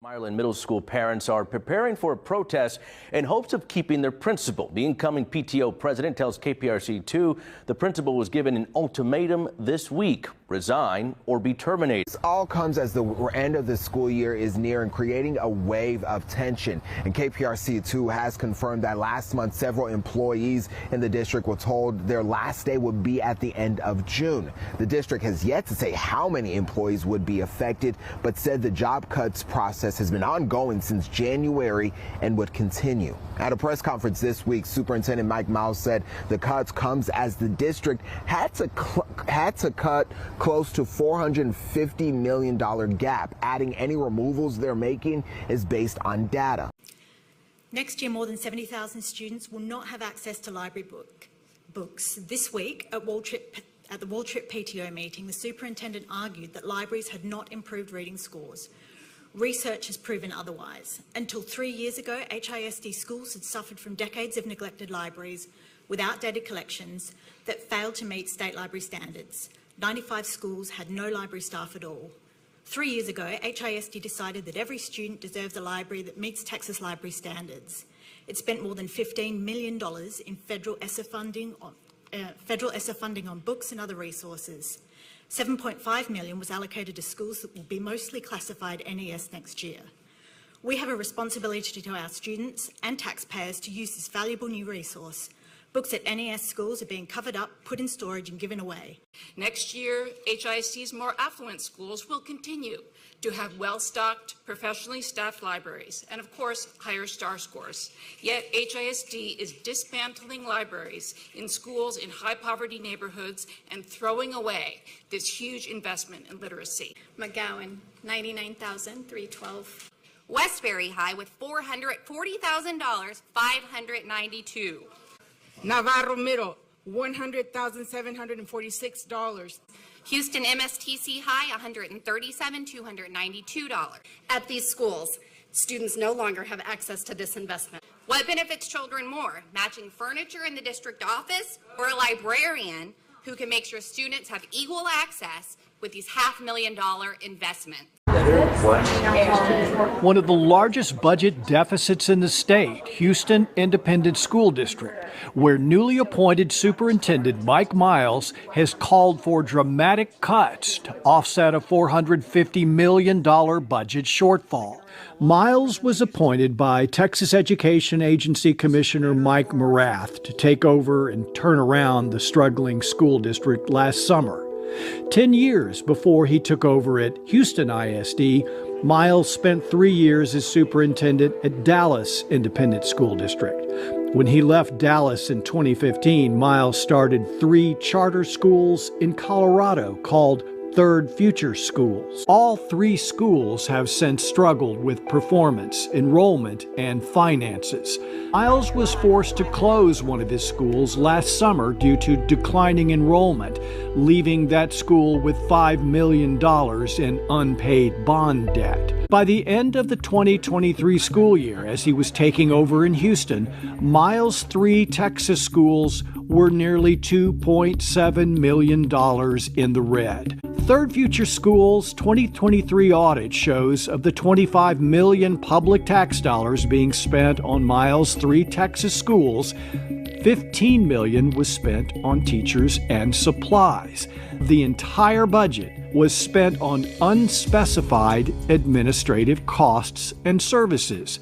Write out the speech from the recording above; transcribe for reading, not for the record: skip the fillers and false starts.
Ireland middle school parents are preparing for a protest in hopes of keeping their principal. The incoming PTO president tells KPRC2 the principal was given an ultimatum this week: resign or be terminated. This all comes as the end of the school year is near and creating a wave of tension. And KPRC2 has confirmed that last month several employees in the district were told their last day would be at the end of June. The district has yet to say how many employees would be affected, but said the job cuts process has been ongoing since January and would continue. At a press conference this week, Superintendent Mike Miles said the cuts comes as the district had to cut close to $450 million gap. Adding any removals they're making is based on data. Next year, more than 70,000 students will not have access to library books. This week, at the Waltrip PTO meeting, the superintendent argued that libraries had not improved reading scores. Research has proven otherwise. Until 3 years ago, HISD schools had suffered from decades of neglected libraries with outdated collections that failed to meet state library standards. 95 schools had no library staff at all. 3 years ago, HISD decided that every student deserves a library that meets Texas library standards. It spent more than $15 million in federal ESSA funding on books and other resources. $7.5 million was allocated to schools that will be mostly classified NES next year. We have a responsibility to our students and taxpayers to use this valuable new resource. Books at NES schools are being covered up, put in storage and given away. Next year, HISD's more affluent schools will continue to have well-stocked, professionally staffed libraries and, of course, higher star scores. Yet HISD is dismantling libraries in schools in high-poverty neighborhoods and throwing away this huge investment in literacy. McGowan, $99,312. Westbury High with $440,000, $592. Navarro Middle, $100,746. Houston MSTC High, $137,292. At these schools, students no longer have access to this investment. What benefits children more, matching furniture in the district office or a librarian who can make sure students have equal access with these $500,000 investments? One of the largest budget deficits in the state, Houston Independent School District, where newly appointed Superintendent Mike Miles has called for dramatic cuts to offset a $450 million budget shortfall. Miles was appointed by Texas Education Agency Commissioner Mike Morath to take over and turn around the struggling school district last summer. 10 years before he took over at Houston ISD, Miles spent 3 years as superintendent at Dallas Independent School District. When he left Dallas in 2015, Miles started 3 charter schools in Colorado called Third Future Schools. All 3 schools have since struggled with performance, enrollment, and finances. Miles was forced to close one of his schools last summer due to declining enrollment, leaving that school with $5 million in unpaid bond debt. By the end of the 2023 school year, as he was taking over in Houston, Miles' 3 Texas schools were nearly $2.7 million in the red. Third Future Schools' 2023 audit shows of the $25 million public tax dollars being spent on Miles' 3 Texas schools, $15 million was spent on teachers and supplies. The entire budget was spent on unspecified administrative costs and services.